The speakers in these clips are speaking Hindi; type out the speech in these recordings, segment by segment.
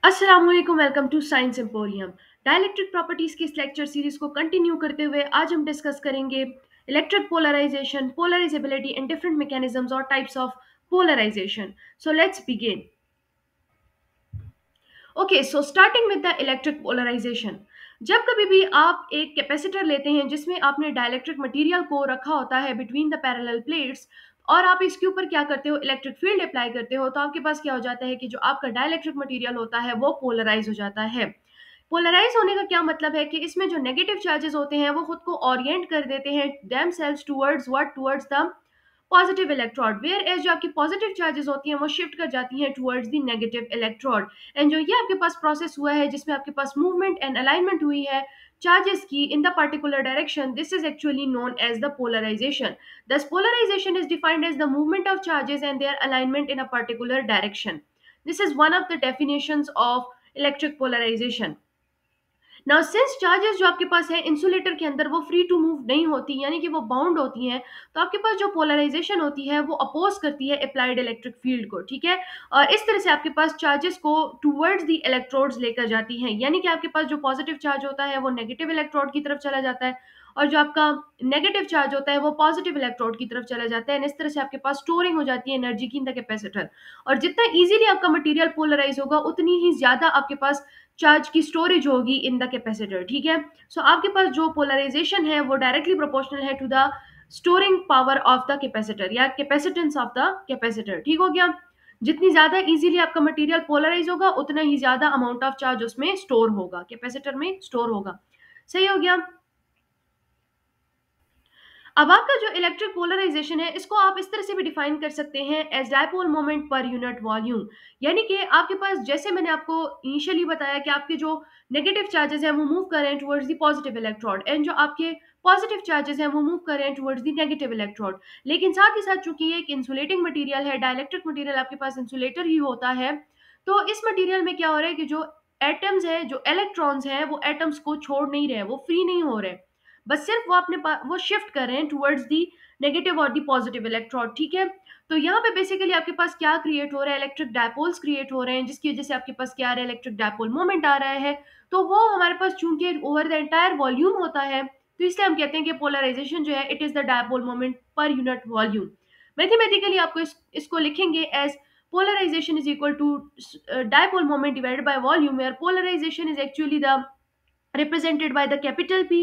अस्सलाम वालेकुम, welcome to science emporium. Dielectric properties की इस लेक्चर सीरीज को कंटिन्यू करते हुए आज हम डिस्कस करेंगे electric polarization, polarizability and different mechanisms और types of polarization. So let's begin. Okay, so starting with the electric polarization. जब कभी भी आप एक कैपेसिटर लेते हैं जिसमें आपने डाइलेक्ट्रिक मटेरियल को रखा होता है बिटवीन द पैरेलल प्लेट्स, और आप इसके ऊपर क्या करते हो, इलेक्ट्रिक फील्ड अप्लाई करते हो, तो आपके पास क्या हो जाता है कि जो आपका डाइलेक्ट्रिक मटेरियल होता है वो पोलराइज हो जाता है। पोलराइज होने का क्या मतलब है कि इसमें जो नेगेटिव चार्जेस होते हैं वो खुद को ओरिएंट कर देते हैं them cells towards what, towards the positive electrode, whereas जो आपकी पॉजिटिव चार्जेस होती हैं वो शिफ्ट कर जाती हैं towards the negative electrode. And जो ये आपके पास प्रोसेस हुआ है जिसमें आपके पास मूवमेंट एंड अलाइनमेंट हुई है चार्जेस की in the particular direction, this is actually known as the polarization. Thus polarization is defined as the movement of charges and their alignment in a particular direction. This is one of the definitions of electric polarization. Now since charges जो आपके पास है इंसुलेटर के अंदर वो फ्री टू मूव नहीं होती, यानी कि वो बाउंड होती हैं, तो आपके पास जो पोलराइजेशन होती है वो अपोज करती है अप्लाइड इलेक्ट्रिक फील्ड को, ठीक है। और इस तरह से आपके पास चार्जेस को टूवर्ड्स द इलेक्ट्रोड्स लेकर जाती हैं, यानी कि आपके पास जो पॉजिटिव चार्ज होता है वो नेगेटिव इलेक्ट्रोड की तरफ चला जाता है, और जो आपका नेगेटिव चार्ज होता है वो पॉजिटिव इलेक्ट्रोड की तरफ चला जाता है। इस तरह से आपके पास स्टोरिंग हो जाती है एनर्जी की इन द कैपेसिटर। और जितना इजीली आपका मटेरियल पोलराइज होगा उतनी ही ज्यादा आपके पास चार्ज की स्टोरेज होगी इन द कैपेसिटर, ठीक है। सो आपके पास जो पोलराइजेशन है वो डायरेक्टली प्रोपोर्शनल है to the storing power of the capacitor या कैपेसिटेंस ऑफ द कैपेसिटर, ठीक हो गया। जितनी ज्यादा इजीली आपका मटेरियल पोलराइज होगा उतना ही ज्यादा अमाउंट ऑफ चार्ज उसमें स्टोर होगा, कैपेसिटर में स्टोर होगा। सही हो गया। अब आपका जो इलेक्ट्रिक पोलराइजेशन है इसको आप इस तरह से भी डिफाइन कर सकते हैं as dipole moment per unit volume. यानी कि आपके पास, जैसे मैंने आपको इनिशियली बताया कि आपके जो नेगेटिव चार्जेस हैं वो मूव कर रहे हैं towards the positive electrode, and जो आपके पॉजिटिव चार्जेस हैं वो मूव कर रहे हैं टुवर्ड्स द नेगेटिव इलेक्ट्रोड। लेकिन साथ ही साथ चूंकि ये एक इंसुलेटिंग मटेरियल है, डाइलेक्ट्रिक मटेरियल आपके पास इंसुलेटर ही होता है, तो इस मटेरियल में क्या हो रहा है कि जो एटम्स हैं, जो इलेक्ट्रॉन्स हैं, वो एटम्स को छोड़ नहीं रहे, वो फ्री नहीं हो रहे, बस सिर्फ वो वो शिफ्ट कर रहे हैं टुवर्ड्स दी नेगेटिव और दी पॉजिटिव इलेक्ट्रॉन, ठीक है। तो यहाँ पे बेसिकली आपके पास क्या क्रिएट हो रहा है, इलेक्ट्रिक डायपोल्स क्रिएट हो रहे हैं, जिसकी वजह से आपके पास क्या आ रहा है, इलेक्ट्रिक डायपोल मोमेंट आ रहा है। तो वो हमारे पास चूंकि ओवर द एंटायर वॉल्यूम होता है, तो इसलिए हम कहते हैं कि पोलराइजेशन जो है it is the dipole moment per unit volume. Mathematically आपको इसको लिखेंगे as polarisation is equal to dipole moment divided by volume, where polarisation is actually the represented by the capital P.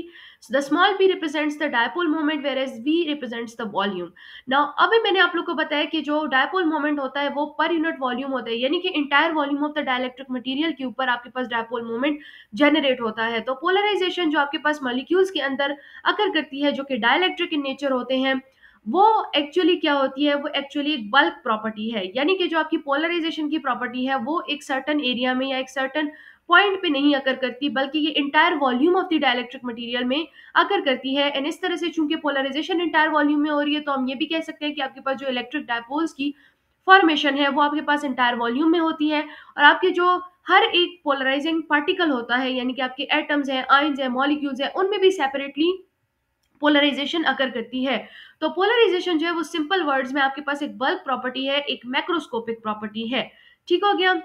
So the small p represents the dipole moment whereas V represents the volume. Now अभी मैंने आप लोग को बताया कि जो dipole moment होता है वो पर यूनिट वॉल्यूम होता है, यानी कि entire volume of the dielectric material के ऊपर आपके पास dipole moment जनरेट होता है। तो पोलराइजेशन जो आपके पास मॉलिक्यूल्स के अंदर अकर करती है जो कि डाइलेक्ट्रिक इन नेचर होते हैं, वो एक्चुअली क्या होती है, वो एक्चुअली एक बल्क प्रॉपर्टी है, यानी कि जो आपकी पोलराइजेशन की प्रॉपर्टी है वो एक सर्टन एरिया में या एक सर्टन पॉइंट पे नहीं अकर करती, बल्कि ये entire volume of the dielectric material में अकर करती है। एंड इस तरह से चूंकि पोलराइजेशन इंटायर वॉल्यूम में हो रही है, तो हम ये भी कह सकते हैं कि आपके पास जो इलेक्ट्रिक डायपोल्स की फॉर्मेशन है वो आपके पास इंटायर वॉल्यूम में होती है, और आपके जो हर एक पोलराइजिंग पार्टिकल होता है, यानी कि आपके एटम्स हैं, आयंस हैं, मॉलिक्यूल्स हैं, उनमें भी सेपरेटली पोलराइजेशन अकर करती है। तो पोलराइजेशन जो है वो सिंपल वर्ड्स में आपके पास एक बल्क प्रॉपर्टी है, एक मैक्रोस्कोपिक प्रॉपर्टी है, ठीक हो गया।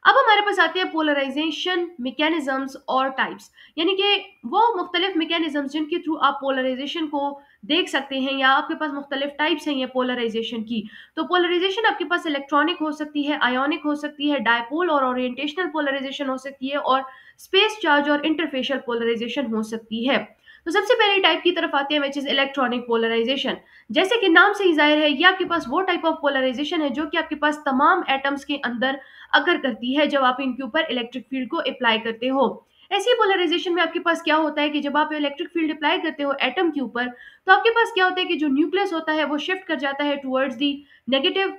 अब हमारे पास आते हैं पोलराइजेशन मैकेनिज्म्स और टाइप्स, यानी कि वो मुख्तलिफ मैकेनिज्म्स जिनके थ्रू आप पोलराइजेशन को देख सकते हैं, या आपके पास मुख्तलिफ टाइप्स हैं ये पोलराइजेशन की। तो पोलराइजेशन आपके पास इलेक्ट्रॉनिक हो सकती है, आयोनिक हो सकती है, डायपोल और ओरिएंटेशनल पोलराइजेशन हो सकती है, और स्पेस चार्ज और इंटरफेशियल पोलराइजेशन हो सकती है। तो सबसे पहले टाइप की तरफ आते हैं विच इज इलेक्ट्रॉनिक पोलराइजेशन। जैसे कि नाम से ही जाहिर है, ये आपके पास वो टाइप ऑफ पोलराइजेशन है जो कि आपके पास तमाम एटम्स के अंदर अगर करती है जब आप इनके ऊपर इलेक्ट्रिक फील्ड को अप्लाई करते हो। ऐसी पोलराइजेशन में आपके पास क्या होता है कि जब आप इलेक्ट्रिक फील्ड अप्लाई करते हो एटम के ऊपर, तो आपके पास क्या होता है कि जो न्यूक्लियस होता है वो शिफ्ट कर जाता है towards the negative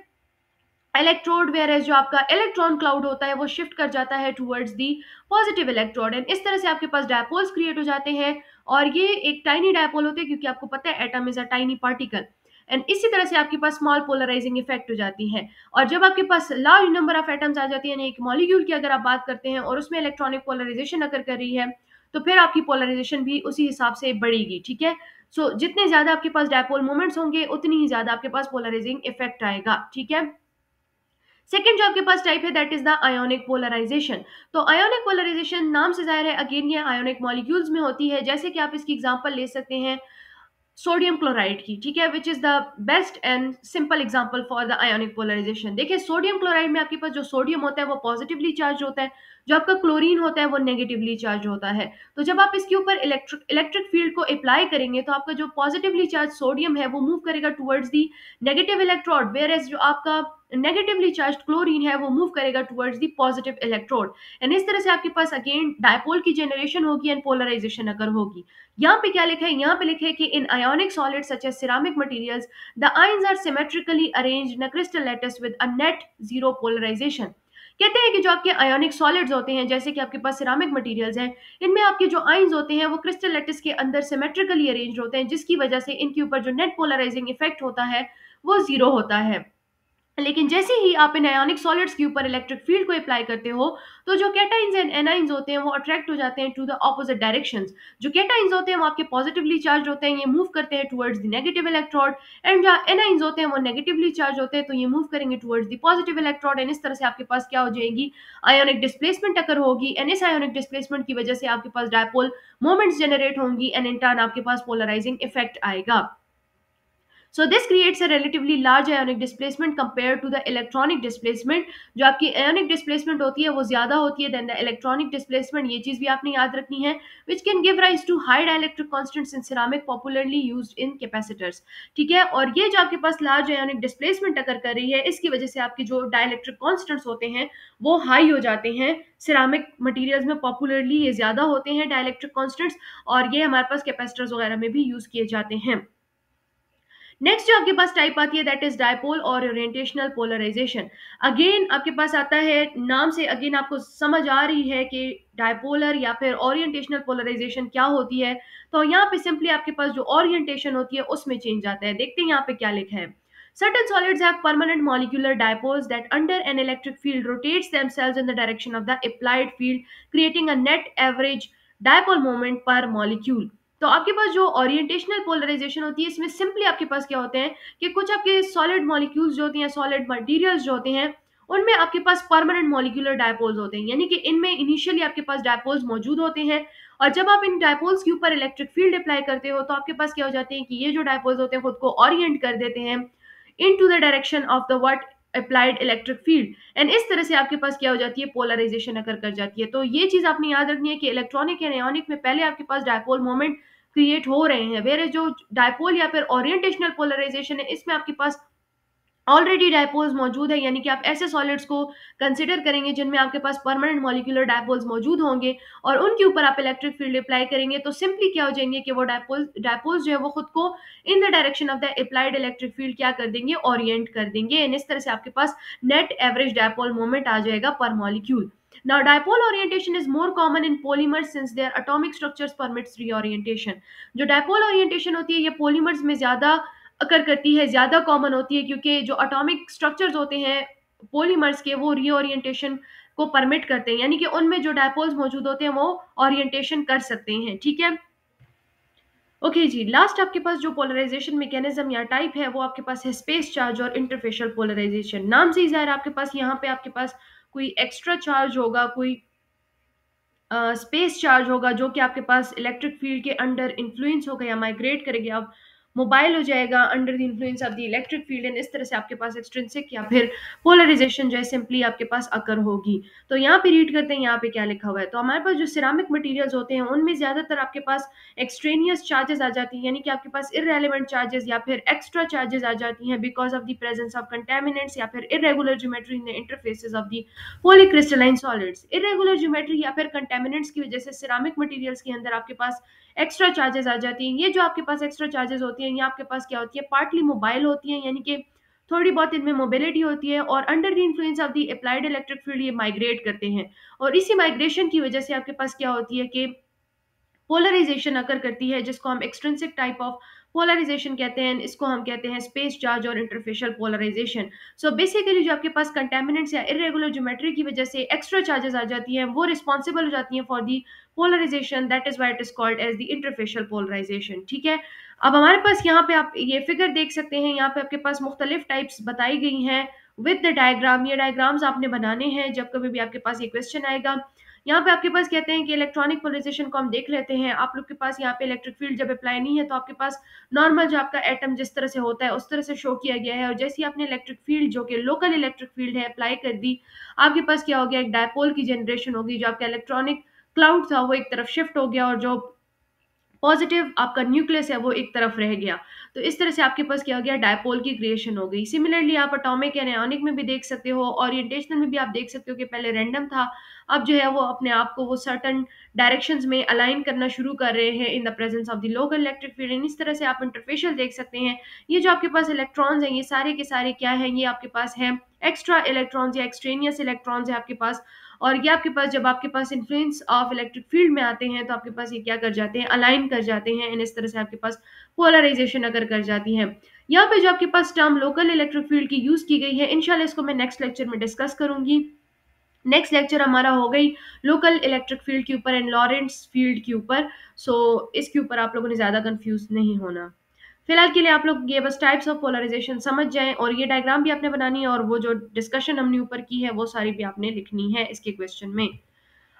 electrode, whereas जो आपका इलेक्ट्रॉन क्लाउड होता है वो शिफ्ट कर जाता है towards the positive electrode. And इस तरह से आपके पास डायपोल्स क्रिएट हो जाते हैं, और ये एक टाइनी डायपोल होते हैं क्योंकि आपको पता है atom is a tiny particle. And इसी तरह से आपके पास स्मॉल पोलराइजिंग इफेक्ट हो जाती है। और जब आपके पास लार्ज नंबर ऑफ एटम्स आ जाती है, यानी एक मॉलिक्यूल की अगर आप बात करते हैं और उसमें इलेक्ट्रॉनिक पोलराइजेशन अगर कर रही है, तो फिर आपकी पोलराइजेशन भी उसी हिसाब से बढ़ेगी, ठीक है। सो जितने ज्यादा आपके पास डायपोल मोमेंट्स होंगे उतनी ही ज्यादा आपके पास पोलराइजिंग इफेक्ट आएगा, ठीक है। सेकंड जो आपके पास टाइप है that is the ionic polarisation. तो आयोनिक पोलराइजेशन नाम से जाहिर है अगेन ये आयोनिक मॉलिक्यूल्स में होती है, जैसे कि आप इसकी एग्जांपल ले सकते हैं सोडियम क्लोराइड की, ठीक है, which is the best and simple example for the ionic polarisation. देखिए सोडियम क्लोराइड में आपके पास जो सोडियम होता है वो पॉजिटिवली चार्ज होता है, जो आपका क्लोरीन होता है वो नेगेटिवली चार्ज होता है। तो जब आप इसके ऊपर इलेक्ट्रिक फील्ड को अप्लाई करेंगे तो आपका जो पॉजिटिवली चार्ज सोडियम है वो मूव करेगा towards the negative electrode, whereas जो आपका नेगेटिवली चार्ज क्लोरीन है वो मूव करेगा towards the positive electrode. And इस तरह से आपके पास अगेन डायपोल की जनरेशन होगी एंड पोलराइजेशन अगर होगी। यहाँ पे क्या लिखा है, यहाँ पे लिखा है कि in ionic solids such as ceramic materials the ions are symmetrically arranged in a crystal lattice with a net zero polarisation. कहते हैं कि जो आपके आयोनिक सॉलिड्स होते हैं जैसे कि आपके पास सिरामिक मटेरियल्स हैं, इनमें आपके जो आयंस होते हैं वो क्रिस्टल लैटिस के अंदर सिमेट्रिकली अरेंज होते हैं, जिसकी वजह से इनके ऊपर जो नेट पोलराइजिंग इफेक्ट होता है वो जीरो होता है। लेकिन जैसे ही आप इन आयोनिक सॉलिड्स के ऊपर इलेक्ट्रिक फील्ड को अप्लाई करते हो तो जो कैटाइंस एंड एनाइंस होते हैं वो अट्रैक्ट हो जाते हैं टू द ऑपोजिट डायरेक्शंस। जो कैटाइंस होते हैं वो आपके पॉजिटिवली चार्ज होते हैं, ये मूव करते हैं towards the negative electrode, and जो एनाइंस होते हैं वो नेगेटिवली चार्ज होते हैं तो ये मूव करेंगे towards the positive electrode. And इस तरह से आपके पास क्या हो जाएगी, आयोनिक डिस्प्लेसमेंट अकर होगी, एंड इस आयोनिक डिस्प्लेसमेंट की वजह से आपके पास डायपोल मोमेंट्स जनरेट होंगी एंड इन टर्न आपके पास पोलराइजिंग इफेक्ट आएगा। So this creates a relatively large ionic displacement compared to the electronic displacement। जो आपकी ionic displacement होती है वो ज्यादा होती है than the electronic displacement, ये चीज भी आपने याद रखनी है, which can give rise to high dielectric constants in ceramic popularly used in capacitors। ठीक है, और ये जो आपके पास large ionic displacement अगर कर रही है इसकी वजह से आपके जो dielectric constants होते हैं वो हाई हो जाते हैं। सिरामिक मटेरियल्स में पॉपुलरली ये ज्यादा होते हैं डाइलेक्ट्रिक कॉन्स्टेंट्स, और ये हमारे पास कैपेसिटर्स वगैरह में भी यूज किए जाते हैं। नेक्स्ट जो आपके पास टाइप आती है दैट इज डायपोल और ओरिएंटेशनल पोलराइजेशन। अगेन आपके पास आता है, नाम से अगेन आपको समझ आ रही है कि डायपोलर या फिर ओरिएंटेशनल पोलराइजेशन क्या होती है। तो यहाँ पे सिंपली आपके पास जो ओरिएंटेशन होती है उसमें चेंज आता है। देखते हैं यहाँ पे क्या लिखा है। Certain solids have permanent molecular dipoles that under an electric field rotates themselves in the direction of the applied field, creating a net average dipole moment per molecule। तो आपके पास जो ओरिएंटेशनल पोलराइजेशन होती है इसमें सिंपली आपके पास क्या होते हैं कि कुछ आपके सॉलिड मॉलिक्यूल्स जो होते हैं, सॉलिड मटेरियल्स जो होते हैं, उनमें आपके पास परमानेंट मॉलिक्यूलर डायपोल्स होते हैं, यानी कि इनमें इनिशियली आपके पास डायपोल्स मौजूद होते हैं, और जब आप इन डायपोल्स के ऊपर इलेक्ट्रिक फील्ड अप्लाई करते हो तो आपके पास क्या हो जाते हैं कि ये जो डायपोल्स होते हैं खुद को ओरिएंट कर देते हैं into the direction of the what applied electric field. And इस तरह से आपके पास क्या हो जाती है, पोलराइजेशन अकर कर जाती है। तो ये चीज आपने याद रखनी है कि इलेक्ट्रॉनिक एंड आयोनिक में पहले आपके पास डायपोल मोमेंट क्रिएट हो रहे हैं, वेर जो डायपोल या फिर ओरिएंटेशनल पोलराइजेशन है इसमें आपके पास ऑलरेडी डायपोल्स मौजूद है, यानी कि आप ऐसे सॉलिड्स को कंसिडर करेंगे जिनमें आपके पास परमानेंट मॉलिक्यूलर डायपोल्स मौजूद होंगे और उनके ऊपर आप इलेक्ट्रिक फील्ड अप्लाई करेंगे तो सिंपली क्या हो जाएंगे कि वो डायपोल्स जो है वो खुद को in the direction of the applied electric field क्या कर देंगे, ओरिएंट कर देंगे। एंड इस तरह से आपके पास नेट एवरेज डायपोल मोमेंट आ जाएगा पर molecule. Now, dipole orientation is more common in polymers since their atomic structures permits reorientation। जो डायपोल ओरिएंटेशन होती है ये पॉलीमर्स में ज्यादा अकर करती है, ज्यादा कॉमन होती है, क्योंकि जो एटॉमिक स्ट्रक्चर्स होते हैं पॉलीमर्स के वो रीओरिएंटेशन को परमिट करते हैं, यानी कि उनमें जो डायपोल्स मौजूद होते हैं वो ओरिएंटेशन कर सकते हैं। ठीक है, ओके जी, लास्ट आपके पास जो पोलराइजेशन मैकेनिज्म या टाइप है वो आपके पास है स्पेस चार्ज और इंटरफेशियल पोलराइजेशन। नाम से ही जाहिर आपके पास यहाँ पे आपके पास कोई एक्स्ट्रा चार्ज होगा, कोई स्पेस चार्ज होगा जो कि आपके पास इलेक्ट्रिक फील्ड के अंडर इन्फ्लुएंस होगा या माइग्रेट करेगा, अब मोबाइल हो जाएगा under the influence of the electric field. And इस तरह से आपके पास एक्सट्रिंसिक या फिर पोलराइजेशन जो है सिंपली आपके पास अकर होगी। तो यहाँ पे रीड करते हैं यहाँ पे क्या लिखा हुआ है। तो हमारे पास जो सिरामिक मटेरियल्स होते हैं उनमें ज्यादातर आपके पास एक्सट्रेनियस चार्जेस आ जाती हैं, यानी कि आपके पास इररेलेवेंट चार्जेस या फिर एक्स्ट्रा चार्जेस आ जाती हैं because of the presence of contaminants या फिर irregular geometry in the interfaces of the polycrystalline solids. Irregular geometry या फिर कंटेमिनेंट्स की वजह से सिरामिक मटेरियल्स के अंदर आपके पास एक्स्ट्रा चार्जेस आ जाती हैं। ये जो आपके पास एक्स्ट्रा चार्जेस होती हैं ये आपके पास क्या होती है, पार्टली मोबाइल होती हैं, यानी कि थोड़ी बहुत इनमें मोबिलिटी होती है और under the influence of the applied electric field ये माइग्रेट करते हैं, और इसी माइग्रेशन की वजह से आपके पास क्या होती है कि पोलराइजेशन अकर करती है, जिसको हम एक्सट्रिंसिक टाइप ऑफ पोलराइजेशन कहते हैं। इसको हम कहते हैं स्पेस चार्ज और इंटरफेशियल पोलराइजेशन। सो बेसिकली जो आपके पास कंटेमिनेंट्स या इरेगुलर ज्योमेट्री की वजह से एक्स्ट्रा चार्जेस आ जाती हैं वो रिस्पॉन्सिबल हो जाती हैं for the polarisation, that is why it is called as the interfacial polarisation. ठीक है, अब हमारे पास यहाँ पे आप ये फिगर देख सकते हैं, यहाँ पे आपके पास मुख्तलिफ टाइप्स बताई गई हैं विद द डायग्राम। ये डायग्राम्स आपने बनाने हैं जब कभी भी आपके पास ये क्वेश्चन आएगा। यहाँ पे आपके पास कहते हैं कि इलेक्ट्रॉनिक पोलराइजेशन को हम देख लेते हैं। आप लोग के पास यहाँ पे इलेक्ट्रिक फील्ड जब अप्लाई नहीं है तो आपके पास नॉर्मल जो आपका एटम जिस तरह से होता है उस तरह से शो किया गया है, और जैसे ही आपने इलेक्ट्रिक फील्ड जो कि लोकल इलेक्ट्रिक फील्ड है अप्लाई कर दी, आपके पास क्या हो गया, एक डायपोल की जनरेशन होगी। जो आपका इलेक्ट्रॉनिक क्लाउड था वो एक तरफ शिफ्ट हो गया और जो पॉजिटिव आपका न्यूक्लियस है वो एक तरफ रह गया। तो इस तरह से आपके पास क्या हो गया, डायपोल की क्रिएशन हो गई। सिमिलरली आप एटॉमिक एंड आयोनिक में भी देख सकते हो, ओरिएंटेशनल में भी आप देख सकते हो कि पहले रैंडम था, अब जो है वो अपने आप को वो सर्टन डायरेक्शंस में अलाइन करना शुरू कर रहे हैं in the presence of the local electric field. इस तरह से आप इंटरफेशियल देख सकते हैं। ये जो आपके पास इलेक्ट्रॉन्स हैं ये सारे के सारे क्या हैं, ये आपके पास है एक्स्ट्रा इलेक्ट्रॉन्स या एक्सट्रेनियस इलेक्ट्रॉन्स है आपके पास। और ये आपके पास जब आपके पास इन्फ्लुएंस ऑफ इलेक्ट्रिक फील्ड में आते हैं तो आपके पास ये क्या कर जाते हैं, अलाइन कर जाते हैं, एंड इस तरह से आपके पास पोलराइजेशन अगर कर जाती है। यहाँ पे जो आपके पास टर्म लोकल इलेक्ट्रिक फील्ड की यूज की गई है, इंशाल्लाह इसको मैं नेक्स्ट लेक्चर में डिस्कस करूंगी। नेक्स्ट लेक्चर हमारा हो गई लोकल इलेक्ट्रिक फील्ड के ऊपर एंड लॉरेंट्स फील्ड के ऊपर। सो इसके ऊपर आप लोगों ने ज्यादा कंफ्यूज नहीं होना। फिलहाल के लिए आप लोग ये बस टाइप्स ऑफ पोलराइजेशन समझ जाएं, और ये डायग्राम भी आपने बनानी है, और वो जो डिस्कशन हमने ऊपर की है वो सारी भी आपने लिखनी है इसके क्वेश्चन में।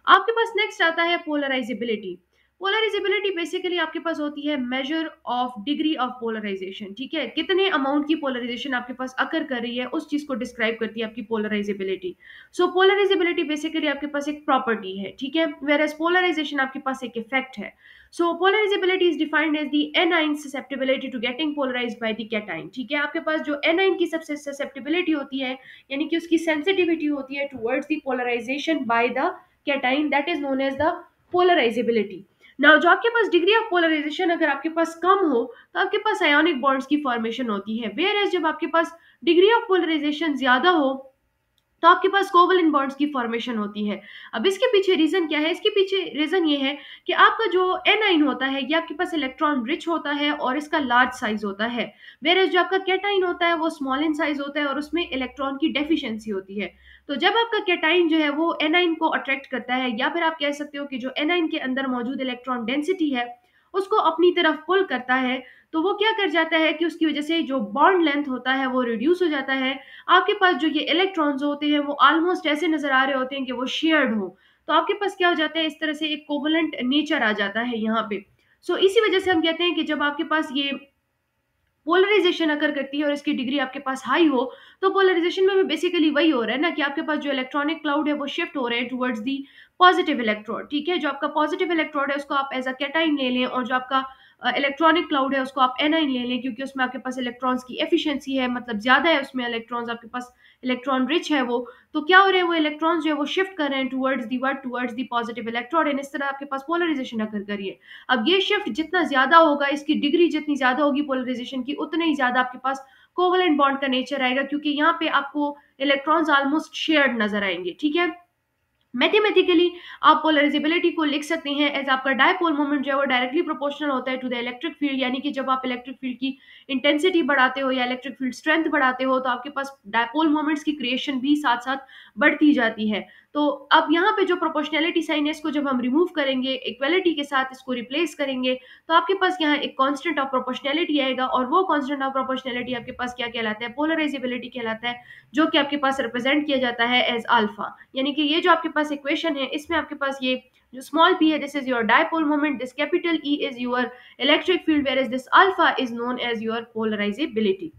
आपके पास नेक्स्ट आता है पोलराइजेबिलिटी। पोलराइजेबिलिटी बेसिकली आपके पास होती है measure of degree of polarisation. ठीक है, कितने अमाउंट की पोलराइजेशन आपके पास अकर कर रही है उस चीज को डिस्क्राइब करती है आपकी पोलराइजेबिलिटी। सो पोलराइजेबिलिटी बेसिकली आपके पास एक प्रॉपर्टी है, ठीक है, वेयर एज पोलराइजेशन आपके पास एक इफेक्ट है। So polarizability is defined as the anion susceptibility to getting polarized by the cation. ठीक है, आपके पास जो एनाइन की सबसे ससेप्टेबिलिटी होती है, यानी कि उसकी सेंसिटिविटी होती है towards the polarisation by the cation, that is known as the polarisability. Now जो आपके पास डिग्री ऑफ पोलराइजेशन अगर आपके पास कम हो तो आपके पास आयोनिक बॉन्ड्स की फॉर्मेशन होती है, वेयर एज जब आपके पास डिग्री ऑफ पोलराइजेशन ज्यादा हो तो आपके पास कोवलेंट बॉन्ड्स की फॉर्मेशन होती है। अब इसके पीछे रीजन क्या है, इसके पीछे रीजन ये है कि आपका जो एनाइन होता है ये आपके पास इलेक्ट्रॉन रिच होता है और इसका लार्ज साइज होता है, वेयर जो आपका कैटाइन होता है वो स्मॉल इन साइज होता है और उसमें इलेक्ट्रॉन की डेफिशिएंसी होती है। तो जब आपका कैटाइन जो है वो एनाइन को अट्रैक्ट करता है, या फिर आप कह सकते हो कि जो एनाइन के अंदर मौजूद इलेक्ट्रॉन डेंसिटी है उसको अपनी तरफ पुल करता है, तो वो क्या कर जाता है कि उसकी वजह से जो बॉन्ड लेंथ होता है वो रिड्यूस हो जाता है। आपके पास जो ये इलेक्ट्रॉन्स होते हैं वो ऑलमोस्ट ऐसे नजर आ रहे होते हैं कि वो शेयर्ड हो, तो आपके पास क्या हो जाता है, इस तरह से एक कोवलेंट नेचर आ जाता है यहाँ पे। सो इसी वजह से हम कहते हैं कि जब आपके पास ये पोलराइजेशन अगर करती है और इसकी डिग्री आपके पास हाई हो, तो पोलराइजेशन में भी बेसिकली वही हो रहा है ना कि आपके पास जो इलेक्ट्रॉनिक क्लाउड है वो शिफ्ट हो रहे हैं टुवर्ड्स दी पॉजिटिव इलेक्ट्रोड। ठीक है, जो आपका पॉजिटिव इलेक्ट्रोड है उसको आप एज अ कैटाइन ले लें, और जो आपका इलेक्ट्रॉनिक क्लाउड है उसको आप एनाइन ले लें, क्योंकि उसमें आपके पास इलेक्ट्रॉन्स की एफिशिएंसी है, मतलब ज्यादा है उसमें इलेक्ट्रॉन्स, आपके पास इलेक्ट्रॉन रिच है वो। तो क्या हो रहे हैं, वो इलेक्ट्रॉन्स जो है वो शिफ्ट कर रहे हैं towards the word towards the positive electrode, and इस तरह आपके पास पोलराइजेशन अकर करिए। अब ये शिफ्ट जितना ज्यादा होगा, इसकी डिग्री जितनी ज्यादा होगी पोलराइजेशन की, उतने ही ज्यादा आपके पास कोवलेंट बॉन्ड का नेचर आएगा, क्योंकि यहाँ पे आपको इलेक्ट्रॉन्स ऑलमोस्ट शेयर्ड नजर आएंगे। ठीक है, मैथमेटिकली आप पोलराइजेबिलिटी को लिख सकते हैं एज आपका डायपोल मोमेंट जो है वो डायरेक्टली प्रोपोर्शनल होता है टू द इलेक्ट्रिक फील्ड, यानी कि जब आप इलेक्ट्रिक फील्ड की इंटेंसिटी बढ़ाते हो या इलेक्ट्रिक फील्ड स्ट्रेंथ बढ़ाते हो तो आपके पास डायपोल मोमेंट्स की क्रिएशन भी साथ साथ बढ़ती जाती है। तो अब यहाँ पे जो प्रोपोर्शनैलिटी साइन है इसको जब हम रिमूव करेंगे, इक्वलिटी के साथ इसको रिप्लेस करेंगे, तो आपके पास यहाँ एक कांस्टेंट ऑफ प्रोपोर्शनैलिटी आएगा, और वो कांस्टेंट ऑफ प्रोपोर्शनैलिटी आपके पास क्या कहलाता है, पोलराइजेबिलिटी कहलाता है, जो कि आपके पास रिप्रेजेंट किया जाता है एज अल्फा। यानी कि ये जो आपके पास इक्वेशन है इसमें आपके पास ये जो स्मॉल p है, this is your dipole moment, this capital E is your electric field, where is this alpha is known as your polarisability.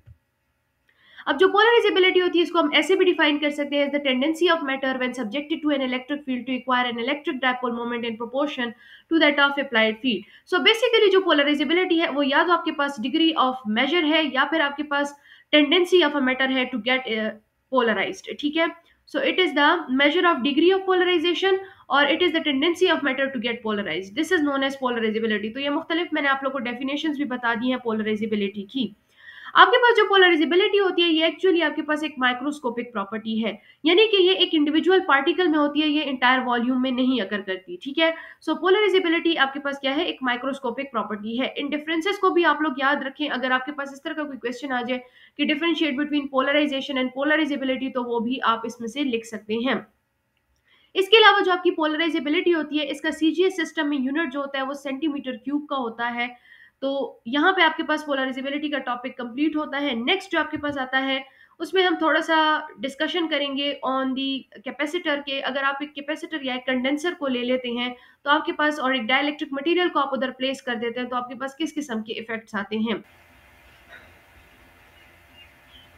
अब जो पोलराइजेबिलिटी होती है इसको हम ऐसे भी डिफाइन कर सकते हैं, the tendency of matter when subjected to an electric field to acquire an electric dipole moment in proportion to that of applied field. So basically जो पोलराइजेबिलिटी है वो या तो आपके पास डिग्री ऑफ मेजर है या फिर आपके पास टेंडेंसी ऑफ अ मैटर है टू गेट पोलराइज्ड। ठीक है, so it is the measure of degree of polarization और it is the tendency of matter to get polarized, this is known as polarizability. तो ये मुख्तलिफ मैंने आप लोग को डेफिनेशंस भी बता दी हैं पोलराइजेबिलिटी की। आपके पास जो पोलराइजेबिलिटी होती है ये एक्चुअली आपके पास एक माइक्रोस्कोपिक प्रॉपर्टी है, यानी कि ये एक इंडिविजुअल पार्टिकल में होती है, ये इंटायर वॉल्यूम में नहीं अकर करती। ठीक है, सो पोलराइजेबिलिटी आपके पास क्या है, एक माइक्रोस्कोपिक प्रॉपर्टी है। इन डिफरेंसेस को भी आप लोग याद रखें, अगर आपके पास इस तरह का कोई क्वेश्चन आ जाए कि differentiate between polarisation and polarisability, तो वो भी आप इसमें से लिख सकते हैं। इसके अलावा जो आपकी पोलराइजेबिलिटी होती है इसका सीजीएस सिस्टम में यूनिट जो होता है वो सेंटीमीटर क्यूब का होता है। तो यहाँ पे आपके पास पोलराइजेबिलिटी का टॉपिक कंप्लीट होता है। नेक्स्ट जो आपके पास आता है उसमें हम थोड़ा-सा डिस्कशन करेंगे ऑन दी कैपेसिटर के। अगर आप एक कैपेसिटर या एक कंडेंसर को ले लेते हैं, तो आपके पास और एक डाइलेक्ट्रिक मटेरियल को आप उधर प्लेस कर देते हैं, तो आपके पास किस किस्म के इफ़ेक्ट्स आते हैं।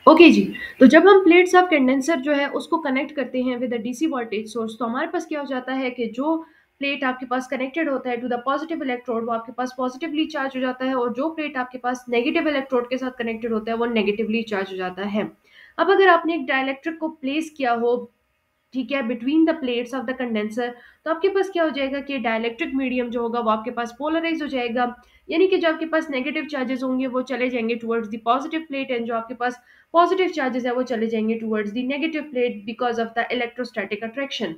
ओके जी, तो जब हम प्लेट्स ऑफ कंडेंसर जो है उसको कनेक्ट करते हैं with a DC voltage source, तो हमारे पास क्या हो जाता है कि जो प्लेट आपके पास कनेक्टेड होता है टू द पॉजिटिव इलेक्ट्रोड, वो आपके पास पॉजिटिवली चार्ज हो जाता है, और जो प्लेट आपके पास नेगेटिव इलेक्ट्रोड के साथ कनेक्टेड होता है वो नेगेटिवली चार्ज हो जाता है। अब अगर आपने एक डाइलेक्ट्रिक को प्लेस किया हो, ठीक है, between the plates of the condenser, तो आपके पास क्या हो जाएगा कि डाइलेक्ट्रिक मीडियम जो होगा वो आपके पास पोलराइज हो जाएगा। यानी कि जो आपके पास नेगेटिव चार्जेस होंगे वो चले जाएंगे towards the positive plate, and जो आपके पास पॉजिटिव चार्जेस है वो चले जाएंगे towards the negative plate because of the electrostatic attraction.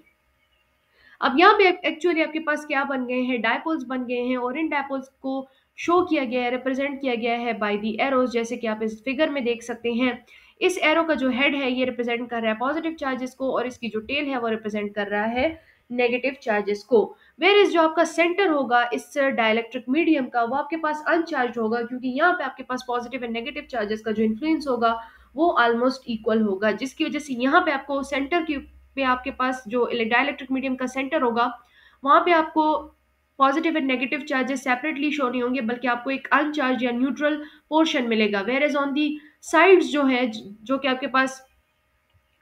अब यहाँ पे एक्चुअली आपके पास क्या बन गए हैं, डायपोल्स बन गए हैं, और इन डायपोल्स को शो किया गया है, रिप्रेजेंट किया गया है बाय दी एरोज, जैसे कि आप इस फिगर में देख सकते हैं। इस एरो का जो हेड है ये रिप्रेजेंट कर रहा है पॉजिटिव चार्जेस को, और इसकी जो टेल है वो रिप्रेजेंट कर रहा है नेगेटिव चार्जेस को। वेयर इज जो आपका सेंटर होगा इस डाइलेक्ट्रिक मीडियम का, वो आपके पास अनचार्ज होगा, क्योंकि यहाँ पे आपके पास पॉजिटिव एंड नेगेटिव चार्जेस का जो इन्फ्लुएंस होगा वो ऑलमोस्ट इक्वल होगा, जिसकी वजह से यहाँ पे आपको सेंटर की पे आपके पास जो डाइलेक्ट्रिक मीडियम का सेंटर होगा, वहाँ पे आपको positive and negative charges separately show नहीं होंगे, बल्कि आपको एक अनचार्ज या न्यूट्रल पोर्शन मिलेगा। Whereas on the sides जो है, जो कि आपके पास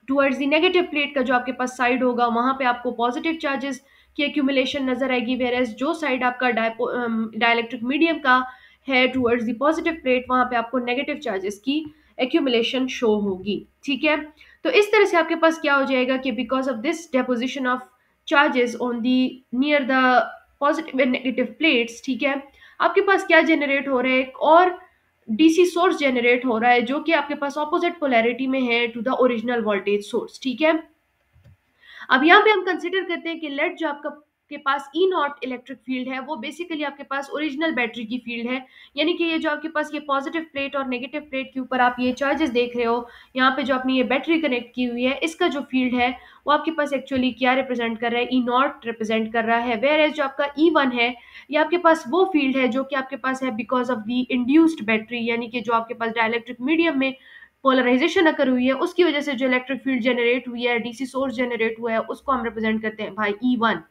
टुवर्ड्स द नेगेटिव प्लेट का जो आपके पास साइड होगा, वहाँ पे आपको पॉजिटिव चार्जेस की एक्यूमुलेशन नजर आएगी, वेयर एज जो साइड आपका डाइलेक्ट्रिक मीडियम का है टुवर्ड्स द पॉजिटिव प्लेट, वहाँ पे आपको नेगेटिव चार्जेस की एक्यूमुलेशन शो होगी। ठीक है, तो इस तरह से आपके पास क्या हो जाएगा कि because of this deposition of charges on the near the positive and negative plates, ठीक है, आपके पास क्या जनरेट हो रहा है, एक और डीसी सोर्स जनरेट हो रहा है जो कि आपके पास ऑपोजिट पोलैरिटी में है to the original voltage source. ठीक है, अब यहाँ पे हम कंसिडर करते हैं कि लेट जो आपका के पास ई नॉट इलेक्ट्रिक फील्ड है वो बेसिकली आपके पास ओरिजिनल बैटरी की फील्ड है। यानी कि ये जो आपके पास ये पॉजिटिव प्लेट और नेगेटिव प्लेट के ऊपर आप ये चार्जेस देख रहे हो, यहाँ पे जो आपने ये बैटरी कनेक्ट की हुई है, इसका जो फील्ड है वो आपके पास एक्चुअली क्या रिप्रेजेंट कर रहा है, ई नॉट रिप्रेजेंट कर रहा है। वेयर एज जो आपका ई वन है, ये आपके पास वो फील्ड है जो कि आपके पास है because of the induced battery, यानी कि जो आपके पास डाइलेक्ट्रिक मीडियम में पोलराइजेशन अकर हुई है उसकी वजह से जो इलेक्ट्रिक फील्ड जनरेट हुई है, डीसी सोर्स जनरेट हुआ है, उसको हम रिप्रेजेंट करते हैं भाई ई वन।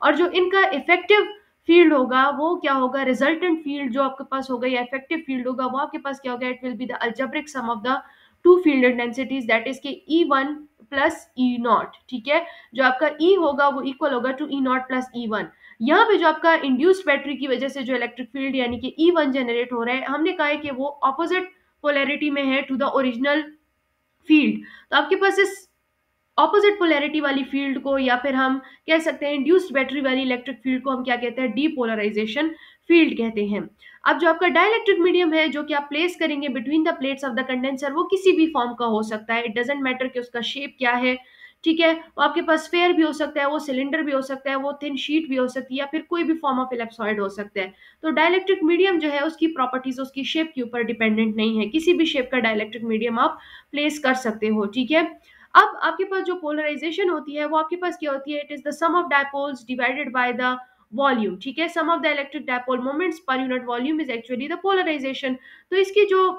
और जो इनका इफेक्टिव फील्ड होगा वो क्या होगा, रिजल्टेंट फील्ड जो आपके पास होगा या इफेक्टिव फील्ड होगा वो आपके पास क्या होगा, it will be the algebraic sum of the two field densities, that is के E one plus E naught. ठीक है, जो आपका ई होगा वो इक्वल होगा to E naught plus E one. यहाँ पे जो आपका इंड्यूस्ड बैटरी की वजह से जो इलेक्ट्रिक फील्ड यानी कि ई वन जनरेट हो रहा है, हमने कहा है कि वो ऑपोजिट पोलैरिटी में है टू द ओरिजिनल फील्ड। तो आपके पास इस ऑपोजिट पोलैरिटी वाली फील्ड को, या फिर हम कह सकते हैं इंड्यूस्ड बैटरी वाली इलेक्ट्रिक फील्ड को, हम क्या कहते हैं, डीपोलराइजेशन फील्ड कहते हैं। अब जो आपका डाइलेक्ट्रिक मीडियम है जो कि आप प्लेस करेंगे between the plates of the condenser, वो किसी भी फॉर्म का हो सकता है, इट डजेंट मैटर कि उसका शेप क्या है। ठीक है, वो आपके पास स्फेयर भी हो सकता है, वो सिलेंडर भी हो सकता है, वो थिन शीट भी हो सकती है, या फिर कोई भी फॉर्म ऑफ इलेप्सॉइड हो सकता है। तो डाइलेक्ट्रिक मीडियम जो है उसकी प्रॉपर्टीज उसकी शेप के ऊपर डिपेंडेंट नहीं है, किसी भी शेप का डाइलेक्ट्रिक मीडियम आप प्लेस कर सकते हो। ठीक है, अब आपके पास जो पोलराइजेशन होती है वो आपके पास क्या होती है, it is the sum of dipoles divided by the volume. ठीक है, sum of the electric dipole moments पर unit volume is actually the polarization. तो इसकी जो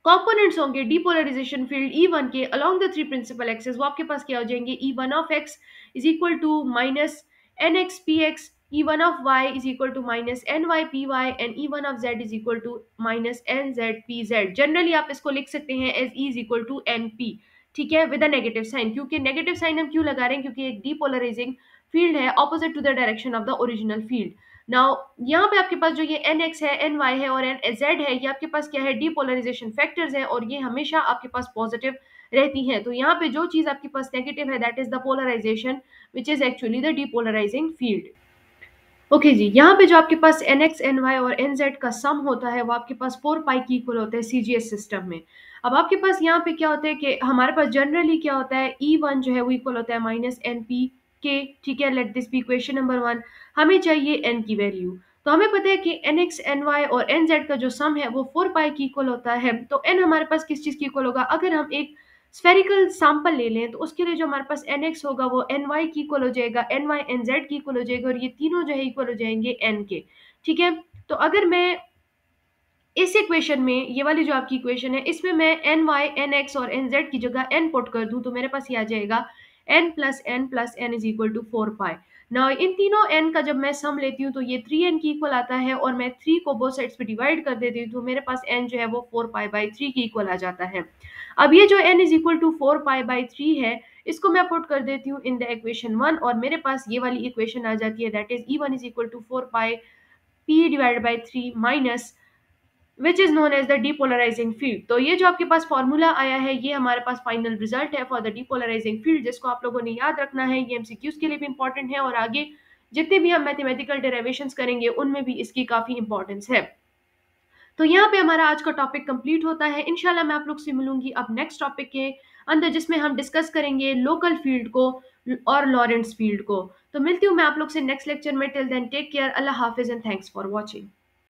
कंपोनेंट्स होंगे डीपोलराइजेशन फील्ड ई वन के along the three principal axes, वो आपके पास क्या हो जाएंगे, E one of x is equal to minus N x P x, E one of y is equal to minus N Y P Y, and E one of Z is equal to minus N Z P Z. Generally आप इसको लिख सकते हैं as E is equal to N P. ठीक है, विद अ नेगेटिव साइन, क्योंकि नेगेटिव साइन हम क्यों लगा रहे हैं, क्योंकि एक डीपोलराइजिंग फील्ड है opposite to the direction of the original field. Now यहाँ पे आपके पास जो ये एन एक्स है, एन वाई है और एन जेड है, ये आपके पास क्या है, डीपोलराइजेशन फैक्टर्स है, और ये हमेशा आपके पास पॉजिटिव रहती हैं। तो यहाँ पे जो चीज आपके पास नेगेटिव है that is the polarization which is actually the depolarising field. Okay जी, यहाँ पे जो आपके पास एन एक्स एन वाई और एन जेड का सम होता है वो आपके पास 4 पाई की इक्वल होता है सीजीएस सिस्टम में। अब आपके पास यहाँ पे क्या होता है कि हमारे पास जनरली क्या होता है, ई वन जो है वो इक्वल होता है माइनस एन पी के। ठीक है, let this be equation number one. हमें चाहिए एन की वैल्यू, तो हमें पता है कि एन एक्स एन वाई और एन जेड का जो सम है वो 4 पाई की इक्वल होता है। तो एन हमारे पास किस चीज की इक्वल होगा, अगर हम एक स्फेरिकल सैंपल ले लें तो उसके लिए जो हमारे पास एन एक्स होगा वो एन वाई की इक्वल हो जाएगा, एन वाई एन जेड की इक्वल हो जाएगा, और ये तीनों जो है इक्वल हो जाएंगे एन के। ठीक है, तो अगर मैं इस इक्वेशन में, ये वाली जो आपकी इक्वेशन है, इसमें मैं एन वाई, एन एक्स और एन जेड की जगह एन पुट कर दूं तो मेरे पास ये आ जाएगा plus N is equal to 4 pi. ना इन तीनों एन का जब मैं सम लेती हूँ तो ये 3n की इक्वल आता है, और मैं 3 को बोथ साइड्स पे डिवाइड कर देती हूँ तो मेरे पास एन जो है वो 4 पाई बाई 3 की इक्वल आ जाता है। अब ये जो n is equal to 4 pi by 3 है, इसको मैं पुट कर देती हूँ इन द इक्वेशन 1, और मेरे पास ये वाली इक्वेशन आ जाती है, that is E1 is equal to 4 pi p divided by 3 minus which is known as the depolarising field. तो ये जो आपके पास फॉर्मूला आया है, ये हमारे पास फाइनल रिजल्ट है फॉर द डीपोलराइजिंग फील्ड, जिसको आप लोगों ने याद रखना है। ये एमसीक्यूज के लिए भी इंपॉर्टेंट है, और आगे जितने भी हम मैथमेटिकल डेरिवेशंस करेंगे उनमें भी इसकी काफी इंपॉर्टेंस है। तो यहाँ पे हमारा आज का टॉपिक कंप्लीट होता है। इंशाल्लाह मैं आप लोग से मिलूंगी अब नेक्स्ट टॉपिक के अंदर, जिसमें हम डिस्कस करेंगे लोकल फील्ड को और लॉरेंट्स फील्ड को। तो मिलती हूँ मैं आप लोग से नेक्स्ट लेक्चर में। टिल देन टेक केयर, अल्लाह हाफिज एंड थैंक्स फॉर वॉचिंग।